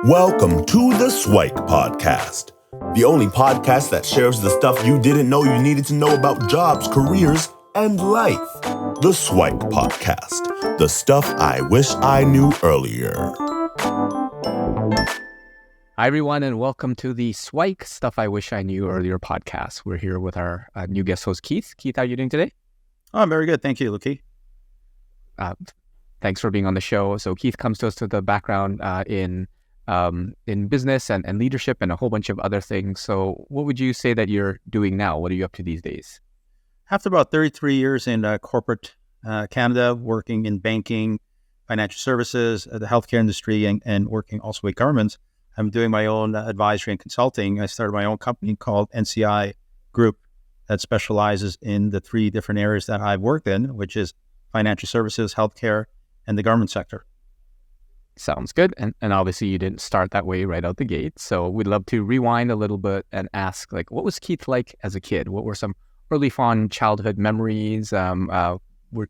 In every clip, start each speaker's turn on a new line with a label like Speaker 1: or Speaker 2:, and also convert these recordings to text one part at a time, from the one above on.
Speaker 1: Welcome to the SIWIKE Podcast, the only podcast that shares the stuff you didn't know you needed to know about jobs, careers, and life. The SIWIKE Podcast, the stuff I wish I knew earlier.
Speaker 2: Hi, everyone, and welcome to the SIWIKE Stuff I Wish I Knew Earlier podcast. We're here with our new guest host, Keith. Keith, how are you doing today?
Speaker 3: Oh, I'm very good. Thank you, Luki.
Speaker 2: Thanks for being on the show. So Keith comes to us with a background in business and leadership and a whole bunch of other things. So what would you say that you're doing now? What are you up to these days?
Speaker 3: After about 33 years in corporate Canada, working in banking, financial services, the healthcare industry, and working also with governments, I'm doing my own advisory and consulting. I started my own company called NCI Group that specializes in the three different areas that I've worked in, which is financial services, healthcare, and the government sector.
Speaker 2: Sounds good. And obviously you didn't start that way right out the gate. So we'd love to rewind a little bit and ask, what was Keith like as a kid? What were some early fond childhood memories? Were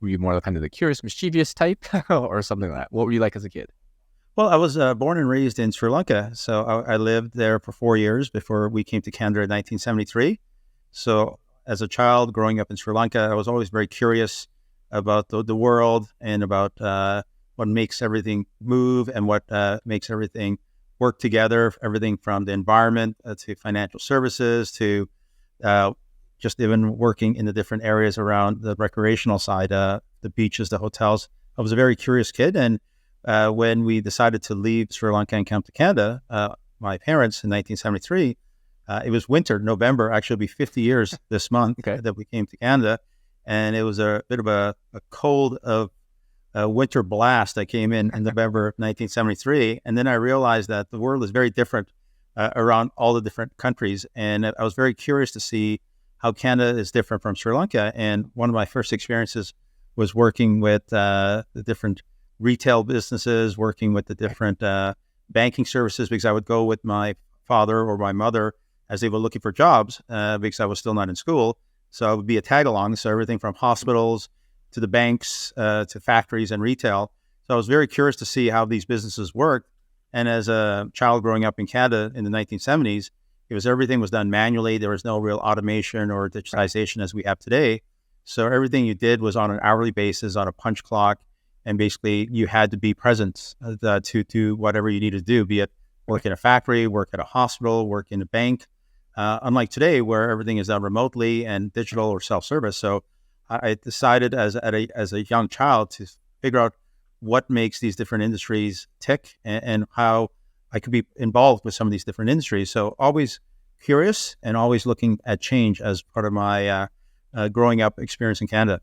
Speaker 2: you more kind of the curious, mischievous type or something like that? What were you like as a kid?
Speaker 3: Well, I was born and raised in Sri Lanka. So I lived there for 4 years before we came to Canada in 1973. So as a child growing up in Sri Lanka, I was always very curious about the world and about what makes everything move and what makes everything work together, everything from the environment to financial services to just even working in the different areas around the recreational side, the beaches, the hotels. I was a very curious kid. And when we decided to leave Sri Lanka and come to Canada, my parents in 1973, it was winter, November, actually it'll be 50 years this month that we came to Canada. And it was a bit of a cold of winter blast that came in November of 1973. And then I realized that the world is very different around all the different countries. And I was very curious to see how Canada is different from Sri Lanka. And one of my first experiences was working with the different retail businesses, working with the different banking services, because I would go with my father or my mother as they were looking for jobs because I was still not in school. So I would be a tag along. So everything from hospitals to the banks, to factories and retail. So I was very curious to see how these businesses work. And as a child growing up in Canada in the 1970s, everything was done manually. There was no real automation or digitization as we have today. So everything you did was on an hourly basis, on a punch clock. And basically you had to be present to do whatever you needed to do, be it work in a factory, work at a hospital, work in a bank. Unlike today where everything is done remotely and digital or self-service. So I decided as a young child to figure out what makes these different industries tick and how I could be involved with some of these different industries. So always curious and always looking at change as part of my growing up experience in Canada.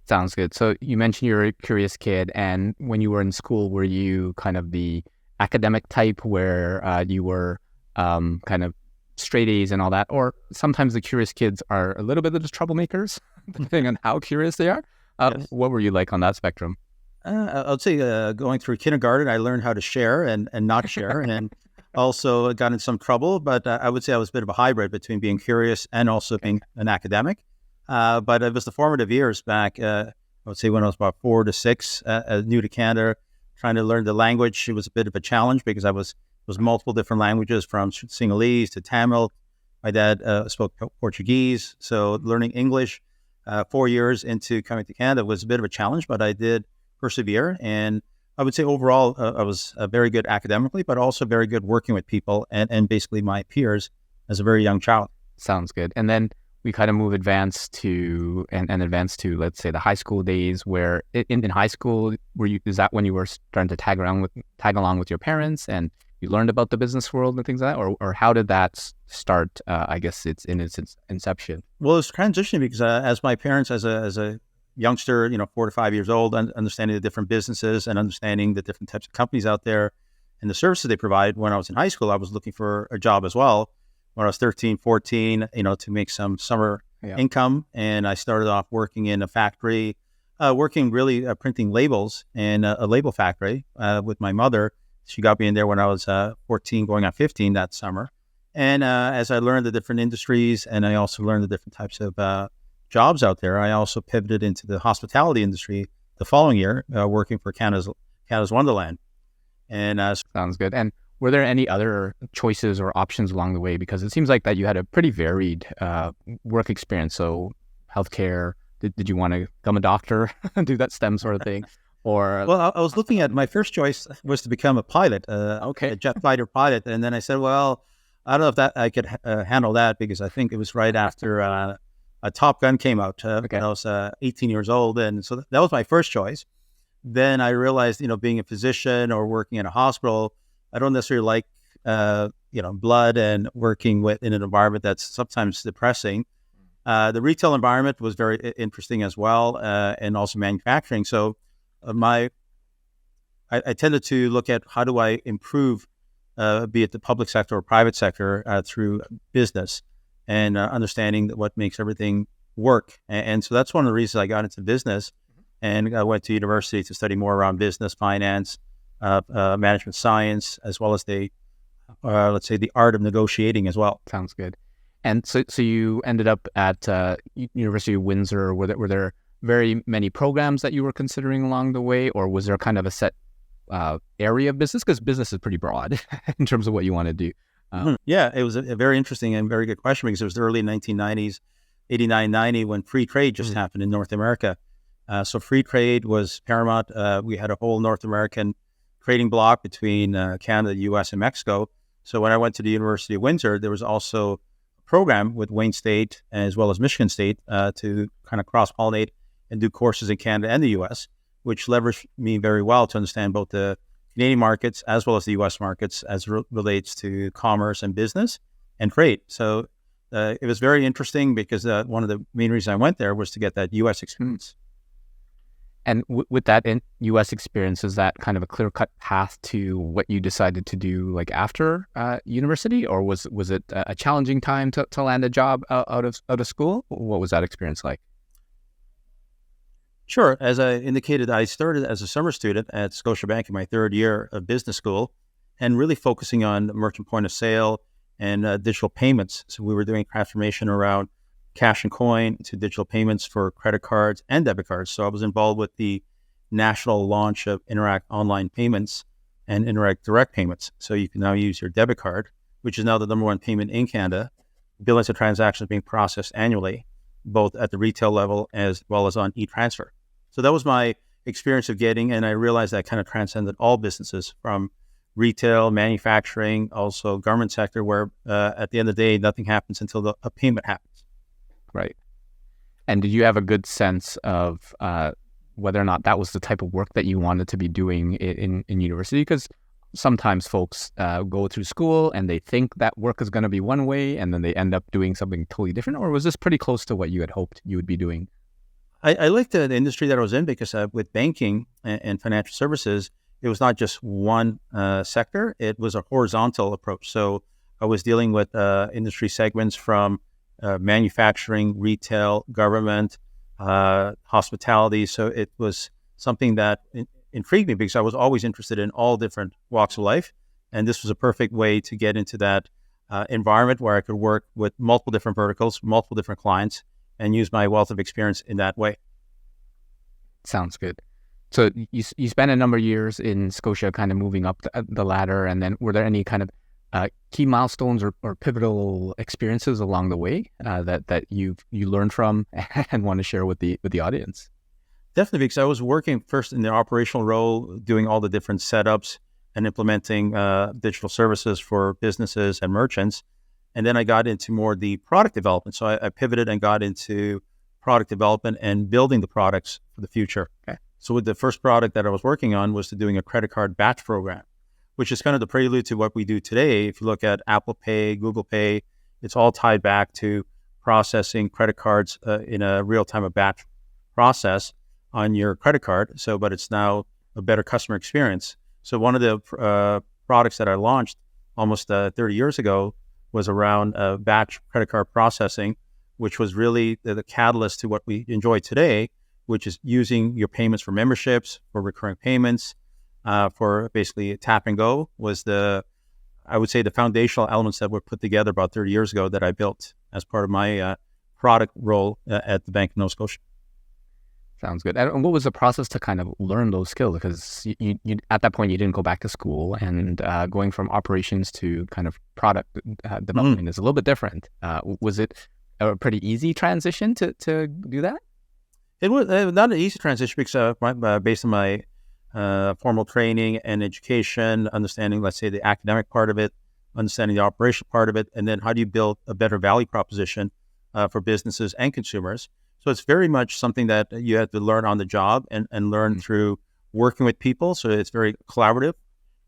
Speaker 2: Sounds good. So you mentioned you're a curious kid, and when you were in school, were you kind of the academic type where you were kind of straight A's and all that, or sometimes the curious kids are a little bit of the troublemakers, depending on how curious they are? Yes. What were you like on that spectrum?
Speaker 3: I would say going through kindergarten, I learned how to share and not share, and also got in some trouble. But I would say I was a bit of a hybrid between being curious and also being an academic. But it was the formative years back, I would say when I was about 4 to 6, new to Canada, trying to learn the language. It was a bit of a challenge because it was multiple different languages from Sinhalese to Tamil. My dad spoke Portuguese, so learning English 4 years into coming to Canada was a bit of a challenge, but I did persevere. And I would say overall, I was very good academically, but also very good working with people and basically my peers as a very young child.
Speaker 2: Sounds good. And then we kind of advance to, let's say, the high school days where in high school, is that when you were starting to tag along with your parents and you learned about the business world and things like that? Or how did that start? I guess it's in its inception.
Speaker 3: Well, it's transitioning because as my parents, as a youngster, 4 to 5 years old, understanding the different businesses and understanding the different types of companies out there and the services they provide. When I was in high school, I was looking for a job as well. When I was 13, 14, to make some summer income. And I started off working in a factory, working really printing labels in a label factory with my mother. She got me in there when I was 14, going on 15 that summer. And as I learned the different industries and I also learned the different types of jobs out there, I also pivoted into the hospitality industry the following year, working for Canada's Wonderland. And
Speaker 2: Sounds good. And were there any other choices or options along the way? Because it seems like that you had a pretty varied work experience. So healthcare, did you want to become a doctor, do that STEM sort of thing? Or
Speaker 3: well, I was looking at my first choice was to become a pilot,
Speaker 2: okay,
Speaker 3: a jet fighter pilot. And then I said, well, I don't know if that I could handle that, because I think it was right after a Top Gun came out when I was 18 years old. And so that was my first choice. Then I realized, being a physician or working in a hospital, I don't necessarily like, blood and working in an environment that's sometimes depressing. The retail environment was very interesting as well, and also manufacturing. So I tended to look at how do I improve, be it the public sector or private sector, through business and understanding what makes everything work. And so that's one of the reasons I got into business, and I went to university to study more around business, finance, management science, as well as the art of negotiating as well.
Speaker 2: Sounds good. And so you ended up at University of Windsor. Were there very many programs that you were considering along the way, or was there kind of a set area of business? Because business is pretty broad in terms of what you want to do.
Speaker 3: Yeah, it was a very interesting and very good question, because it was the early 1990s, 89, 90, when free trade just happened in North America. So free trade was paramount. We had a whole North American trading bloc between Canada, the U.S., and Mexico. So when I went to the University of Windsor, there was also a program with Wayne State as well as Michigan State to kind of cross-pollinate and do courses in Canada and the U.S., which leveraged me very well to understand both the Canadian markets as well as the U.S. markets as relates to commerce and business and trade. So it was very interesting, because one of the main reasons I went there was to get that U.S. experience.
Speaker 2: And with that U.S. experience, is that kind of a clear-cut path to what you decided to do like after university, or was it a challenging time to land a job out of school? What was that experience like?
Speaker 3: Sure. As I indicated, I started as a summer student at Scotiabank in my third year of business school, and really focusing on merchant point of sale and digital payments. So we were doing transformation around cash and coin to digital payments for credit cards and debit cards. So I was involved with the national launch of Interact Online Payments and Interact Direct Payments. So you can now use your debit card, which is now the number one payment in Canada. Billions of transactions being processed annually, both at the retail level as well as on e-transfer. So that was my experience of getting, and I realized that kind of transcended all businesses, from retail, manufacturing, also government sector, where at the end of the day, nothing happens until a payment happens.
Speaker 2: Right. And did you have a good sense of whether or not that was the type of work that you wanted to be doing in university? Because sometimes folks go through school and they think that work is going to be one way, and then they end up doing something totally different. Or was this pretty close to what you had hoped you would be doing?
Speaker 3: I liked the industry that I was in, because with banking and financial services, it was not just one sector. It was a horizontal approach. So I was dealing with industry segments from manufacturing, retail, government, hospitality. So it was something that intrigued me, because I was always interested in all different walks of life. And this was a perfect way to get into that environment where I could work with multiple different verticals, multiple different clients, and use my wealth of experience in that way.
Speaker 2: Sounds good. So you spent a number of years in Scotia, kind of moving up the ladder, and then were there any kind of key milestones or pivotal experiences along the way that you learned from and want to share with the audience?
Speaker 3: Definitely, because I was working first in the operational role, doing all the different setups and implementing digital services for businesses and merchants. And then I got into more the product development. So I pivoted and got into product development and building the products for the future.
Speaker 2: Okay.
Speaker 3: So with the first product that I was working on was doing a credit card batch program, which is kind of the prelude to what we do today. If you look at Apple Pay, Google Pay, it's all tied back to processing credit cards in a real-time batch process on your credit card. So, but it's now a better customer experience. So one of the products that I launched almost 30 years ago was around batch credit card processing, which was really the catalyst to what we enjoy today, which is using your payments for memberships, for recurring payments, for basically tap and go was I would say the foundational elements that were put together about 30 years ago that I built as part of my product role at the Bank of Nova Scotia.
Speaker 2: Sounds good. And what was the process to kind of learn those skills? Because you at that point, you didn't go back to school, and going from operations to kind of product development is a little bit different. Was it a pretty easy transition to do that?
Speaker 3: It was not an easy transition because based on my formal training and education, understanding, let's say, the academic part of it, understanding the operation part of it, and then how do you build a better value proposition for businesses and consumers. So it's very much something that you have to learn on the job and learn through working with people. So it's very collaborative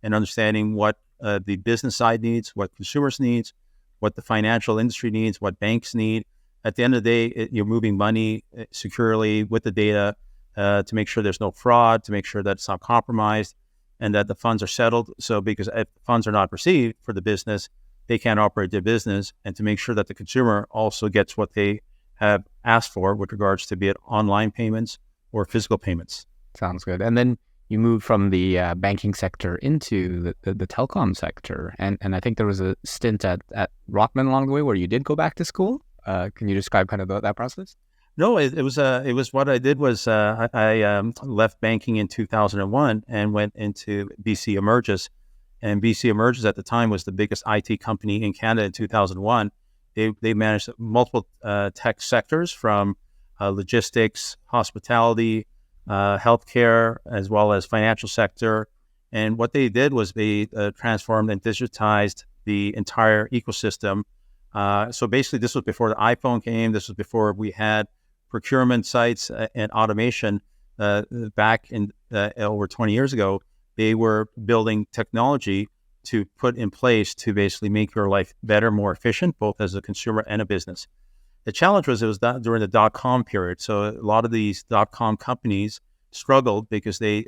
Speaker 3: and understanding what the business side needs, what consumers needs, what the financial industry needs, what banks need. At the end of the day, you're moving money securely with the data to make sure there's no fraud, to make sure that it's not compromised, and that the funds are settled. So because if funds are not received for the business, they can't operate their business, and to make sure that the consumer also gets what they have asked for with regards to be it online payments or physical payments.
Speaker 2: Sounds good. And then you moved from the banking sector into the telecom sector. And I think there was a stint at Rotman along the way where you did go back to school. Can you describe kind of that process?
Speaker 3: No, it was what I did was I left banking in 2001 and went into BC Emerges. And BC Emerges at the time was the biggest IT company in Canada in 2001. They managed multiple tech sectors from logistics, hospitality, healthcare, as well as financial sector. And what they did was they transformed and digitized the entire ecosystem. So basically, this was before the iPhone came. This was before we had procurement sites and automation. Back in over 20 years ago, they were building technology to put in place to basically make your life better, more efficient, both as a consumer and a business. The challenge was it was during the dot-com period. So a lot of these dot-com companies struggled because they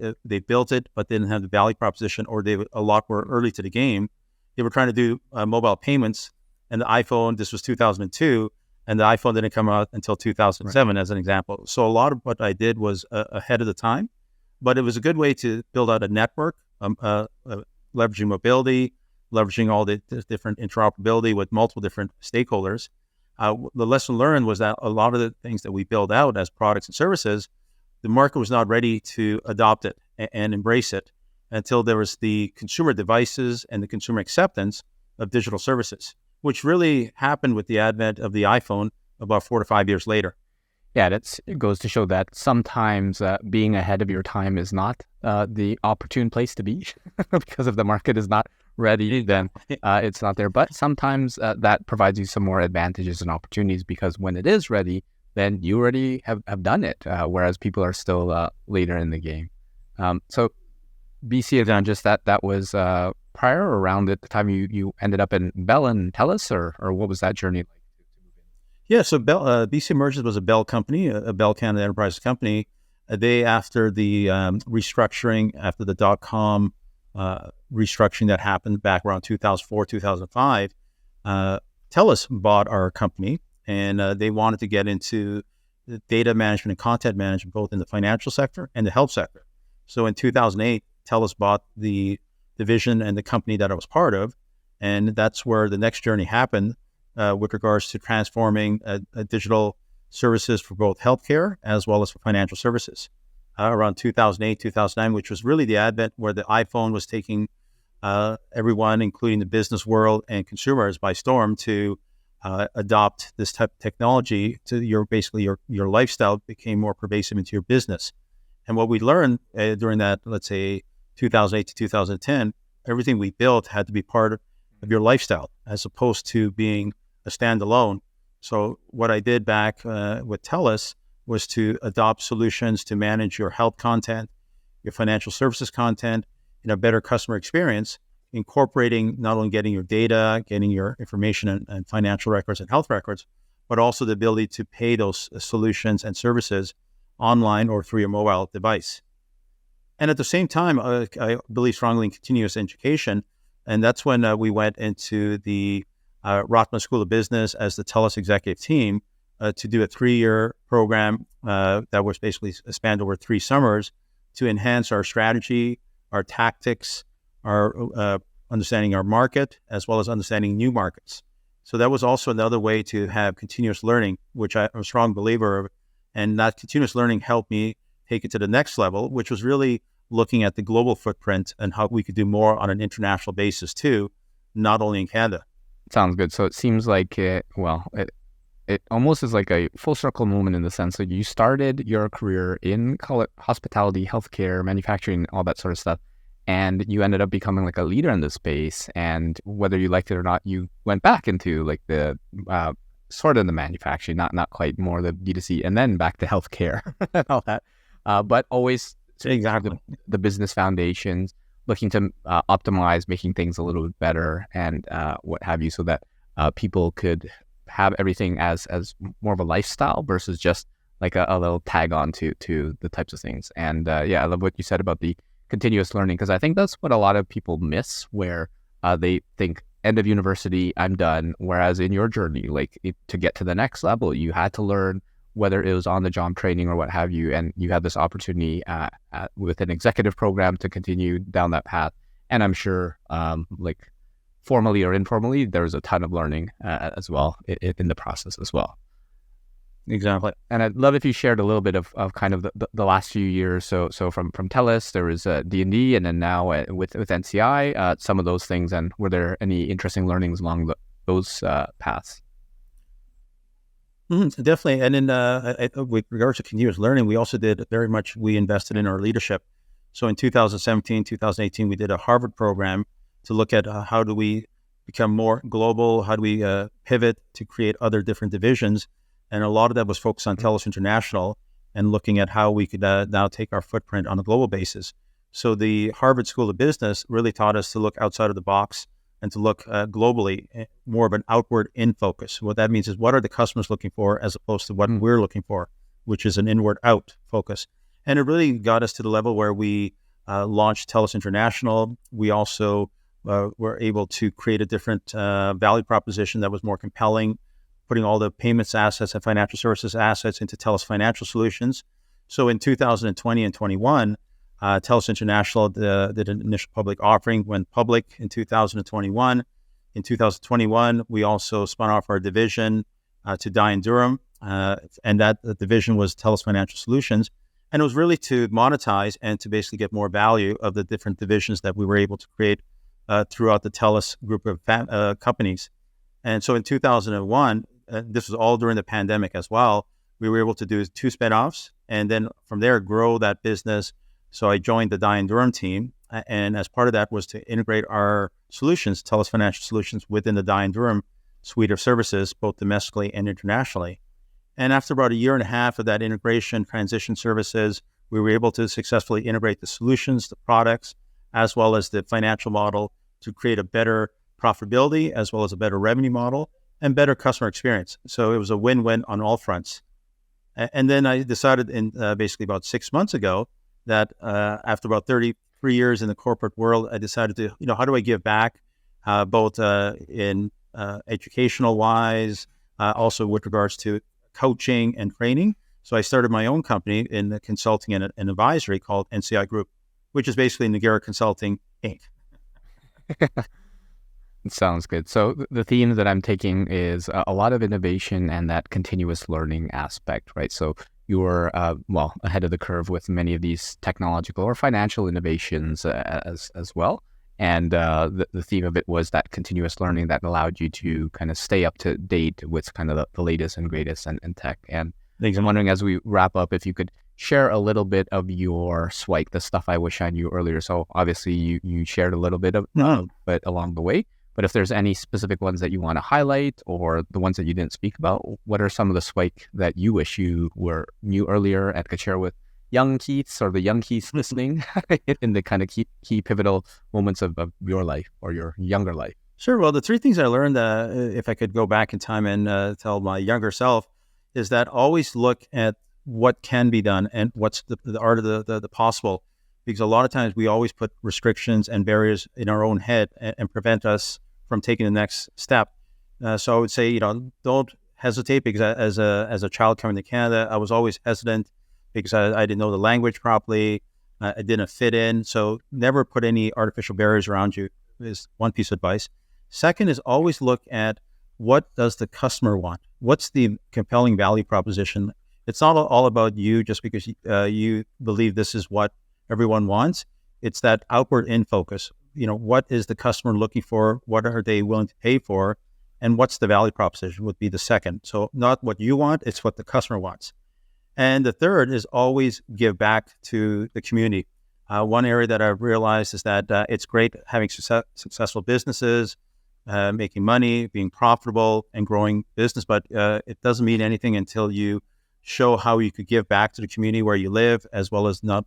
Speaker 3: built it but didn't have the value proposition, or they a lot were early to the game. They were trying to do mobile payments, and the iPhone, this was 2002, and the iPhone didn't come out until 2007, right, as an example. So a lot of what I did was ahead of the time, but it was a good way to build out a network, leveraging mobility, leveraging all the different interoperability with multiple different stakeholders. The lesson learned was that a lot of the things that we build out as products and services, the market was not ready to adopt it and embrace it until there was the consumer devices and the consumer acceptance of digital services, which really happened with the advent of the iPhone about 4 to 5 years later.
Speaker 2: Yeah, it goes to show that sometimes being ahead of your time is not the opportune place to be because if the market is not ready, then it's not there. But sometimes that provides you some more advantages and opportunities because when it is ready, then you already have done it, whereas people are still later in the game. So BC Emerges, that was prior or around the time you ended up in Bell and TELUS, or what was that journey like?
Speaker 3: Yeah, so BC Emerges was a Bell company, a Bell Canada Enterprises company. They, after the restructuring, after the dot-com restructuring that happened back around 2004, 2005, TELUS bought our company, and they wanted to get into data management and content management, both in the financial sector and the health sector. So in 2008, TELUS bought the division and the company that I was part of, and that's where the next journey happened. With regards to transforming digital services for both healthcare as well as for financial services. Around 2008, 2009, which was really the advent where the iPhone was taking everyone, including the business world and consumers, by storm to adopt this type of technology to your lifestyle became more pervasive into your business. And what we learned during that, let's say 2008 to 2010, everything we built had to be part of your lifestyle as opposed to being a standalone. So what I did back with TELUS was to adopt solutions to manage your health content, your financial services content, in a better customer experience, incorporating not only getting your data, getting your information and financial records and health records, but also the ability to pay those solutions and services online or through your mobile device. And at the same time, I believe strongly in continuous education. And that's when we went into the Rotman School of Business as the TELUS executive team to do a 3-year program that was basically spanned over 3 summers to enhance our strategy, our tactics, our understanding our market, as well as understanding new markets. So that was also another way to have continuous learning, which I'm a strong believer of, And that continuous learning helped me take it to the next level, which was really looking at the global footprint and how we could do more on an international basis too, not only in Canada.
Speaker 2: Sounds good. So it seems like it almost is like a full circle moment in the sense that you started your career in, call it hospitality, healthcare, manufacturing, all that sort of stuff. And you ended up becoming like a leader in this space. And whether you liked it or not, you went back into like the sort of the manufacturing, not quite more the B2C, and then back to healthcare and all that. But always
Speaker 3: Exactly
Speaker 2: the business foundations, looking to optimize, making things a little bit better and what have you, so that people could have everything as more of a lifestyle versus just like a little tag on to the types of things. And I love what you said about the continuous learning, because I think that's what a lot of people miss, where they think end of university, I'm done. Whereas in your journey, to get to the next level, you had to learn, whether it was on the job training or what have you, and you had this opportunity with an executive program to continue down that path. And I'm sure formally or informally, there was a ton of learning as well in the process as well.
Speaker 3: Exactly.
Speaker 2: And I'd love if you shared a little bit of kind of the last few years. So from TELUS, there was D&D, and then now with NCI, some of those things. And were there any interesting learnings along those paths?
Speaker 3: Definitely. And in with regards to continuous learning, we also we invested in our leadership. So in 2017, 2018, we did a Harvard program to look at how do we become more global, how do we pivot to create other different divisions. And a lot of that was focused on TELUS International and looking at how we could now take our footprint on a global basis. So the Harvard School of Business really taught us to look outside of the box and to look globally, more of an outward in focus. What that means is, what are the customers looking for as opposed to what we're looking for, which is an inward out focus. And it really got us to the level where we launched TELUS International. We also were able to create a different value proposition that was more compelling, putting all the payments assets and financial services assets into TELUS Financial Solutions. So in 2020 and 21, TELUS International did an initial public offering, went public in 2021. In 2021, we also spun off our division to Dye & Durham, and that division was TELUS Financial Solutions. And it was really to monetize and to basically get more value of the different divisions that we were able to create throughout the TELUS group of companies. And so in 2001, this was all during the pandemic as well, we were able to do 2 spinoffs and then from there grow that business. So I joined the Dye & Durham team, and as part of that was to integrate our solutions, TELUS Financial Solutions, within the Dye & Durham suite of services, both domestically and internationally. And after about a year and a half of that integration, transition services, we were able to successfully integrate the solutions, the products, as well as the financial model to create a better profitability, as well as a better revenue model and better customer experience. So it was a win-win on all fronts. And then I decided in basically about 6 months ago that after about 33 years in the corporate world, I decided to, how do I give back, both in educational wise, also with regards to coaching and training. So I started my own company in the consulting and advisory called NCI Group, which is basically Nugara Consulting, Inc.
Speaker 2: Sounds good. So the theme that I'm taking is a lot of innovation and that continuous learning aspect, right? So you were, ahead of the curve with many of these technological or financial innovations as well. And the theme of it was that continuous learning that allowed you to kind of stay up to date with kind of the latest and greatest in tech. And I'm wondering, as we wrap up, if you could share a little bit of your SWIKE, the stuff I wish I knew earlier. So obviously you shared a little bit of but along the way. But if there's any specific ones that you want to highlight or the ones that you didn't speak about, what are some of the SWIKE that you wish you knew earlier and could share with young Keiths or the young Keiths listening in the kind of key pivotal moments of your life or your younger life?
Speaker 3: Sure. Well, the 3 things I learned, if I could go back in time and tell my younger self, is that always look at what can be done and what's the art of the possible. Because a lot of times we always put restrictions and barriers in our own head and prevent us from taking the next step. So I would say, don't hesitate, because as a child coming to Canada, I was always hesitant because I didn't know the language properly. I didn't fit in. So never put any artificial barriers around you is one piece of advice. Second is always look at what does the customer want? What's the compelling value proposition? it's not all about you just because you believe this is what everyone wants. It's that outward in focus. What is the customer looking for? What are they willing to pay for? And what's the value proposition would be the second. So not what you want, it's what the customer wants. And the third is always give back to the community. One area that I've realized is that it's great having successful businesses, making money, being profitable, and growing business, but it doesn't mean anything until you show how you could give back to the community where you live, as well as not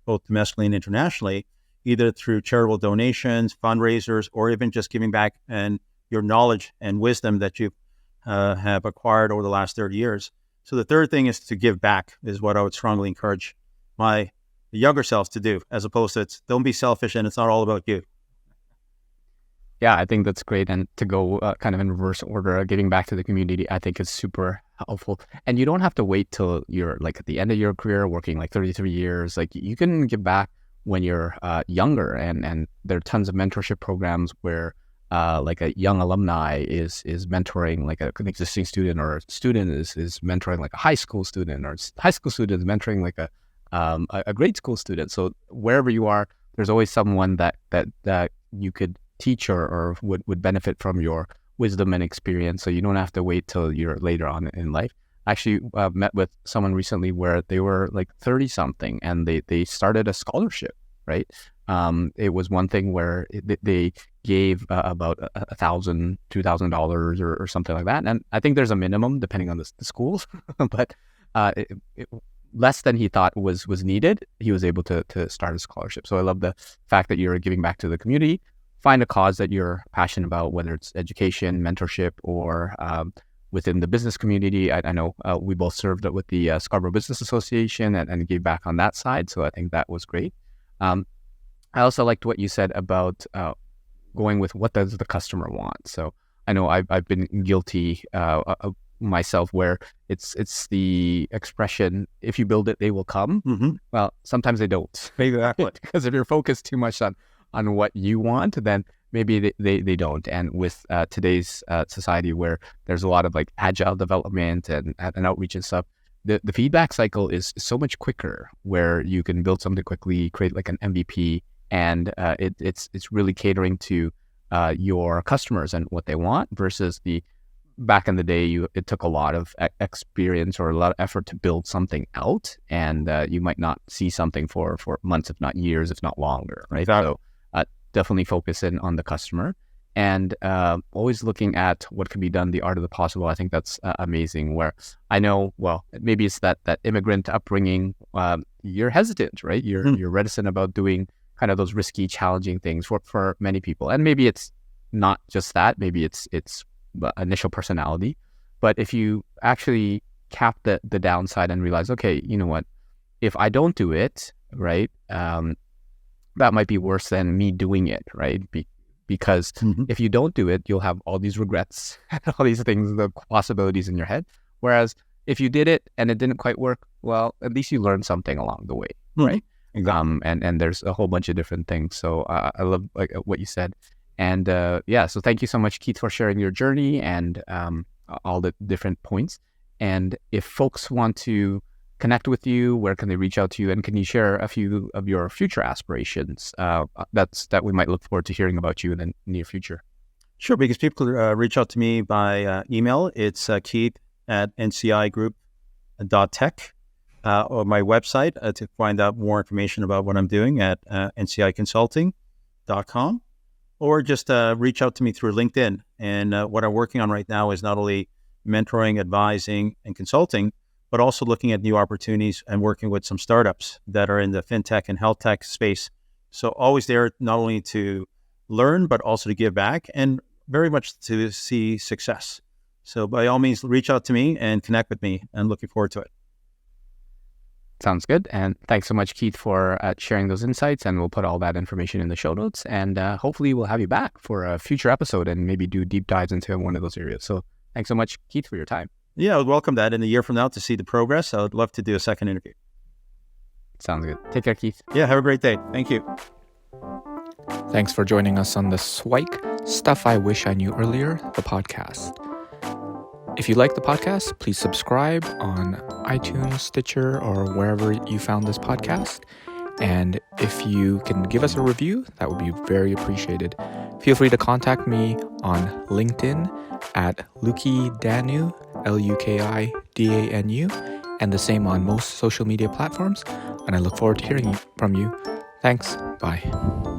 Speaker 3: both domestically and internationally, either through charitable donations, fundraisers, or even just giving back and your knowledge and wisdom that you have acquired over the last 30 years. So the third thing is to give back, is what I would strongly encourage my younger selves to do, as opposed to don't be selfish and it's not all about you.
Speaker 2: Yeah, I think that's great. And to go kind of in reverse order, giving back to the community, I think is super helpful. And you don't have to wait till you're like at the end of your career, working like 33 years. Like you can give back when you're younger, and there are tons of mentorship programs where like a young alumni is mentoring like an existing student, or a student is mentoring like a high school student, or high school student is mentoring like a grade school student. So wherever you are, there's always someone that you could teach or would benefit from your wisdom and experience. So you don't have to wait till you're later on in life. I actually met with someone recently where they were like 30 something and they started a scholarship, right? It was one thing where they gave about $1,000, $2,000 or something like that. And I think there's a minimum depending on the schools, but less than he thought was needed. He was able to start a scholarship. So I love the fact that you're giving back to the community. Find a cause that you're passionate about, whether it's education, mentorship, or within the business community. I know we both served with the Scarborough Business Association and gave back on that side. So I think that was great. I also liked what you said about going with what does the customer want. So I know I've been guilty of myself where it's the expression, if you build it, they will come. Mm-hmm. Well, sometimes they don't.
Speaker 3: Exactly.
Speaker 2: Because if you're focused too much on what you want, then maybe they don't. And with today's society where there's a lot of like agile development and outreach and stuff, the feedback cycle is so much quicker, where you can build something quickly, create like an MVP, and it's really catering to your customers and what they want, versus back in the day, it took a lot of experience or a lot of effort to build something out, and you might not see something for months, if not years, if not longer, right? Exactly. So definitely focus in on the customer, and always looking at what can be done, the art of the possible. I think that's amazing. Where I know, well, maybe it's that immigrant upbringing. You're hesitant, right? You're reticent about doing kind of those risky, challenging things for many people, and maybe it's not just that. Maybe it's initial personality. But if you actually cap the downside and realize, okay, you know what? If I don't do it, right? That might be worse than me doing it, right? Because if you don't do it, you'll have all these regrets, all these things, the possibilities in your head. Whereas if you did it and it didn't quite work, well, at least you learned something along the way, right? Exactly. And there's a whole bunch of different things. So I love like what you said. And so thank you so much, Keith, for sharing your journey and all the different points. And if folks want to connect with you, where can they reach out to you? And can you share a few of your future aspirations that we might look forward to hering about you in the near future?
Speaker 3: Sure, because people reach out to me by email. It's keith@ncigroup.tech, or my website to find out more information about what I'm doing at nciconsulting.com, or just reach out to me through LinkedIn. And what I'm working on right now is not only mentoring, advising, and consulting, but also looking at new opportunities and working with some startups that are in the fintech and health tech space. So always there, not only to learn, but also to give back and very much to see success. So by all means, reach out to me and connect with me. I'm looking forward to it.
Speaker 2: Sounds good. And thanks so much, Keith, for sharing those insights. And we'll put all that information in the show notes. And hopefully we'll have you back for a future episode and maybe do deep dives into one of those areas. So thanks so much, Keith, for your time.
Speaker 3: Yeah, I would welcome that in a year from now to see the progress. I would love to do a second interview.
Speaker 2: Sounds good. Take care, Keith.
Speaker 3: Yeah, have a great day. Thank you.
Speaker 4: Thanks for joining us on the SIWIKE Stuff I Wish I Knew Earlier, the podcast. If you like the podcast, please subscribe on iTunes, Stitcher, or wherever you found this podcast. And if you can give us a review, that would be very appreciated. Feel free to contact me on LinkedIn at Luki Danu, LUKIDANU, and the same on most social media platforms. And I look forward to hearing from you. Thanks. Bye.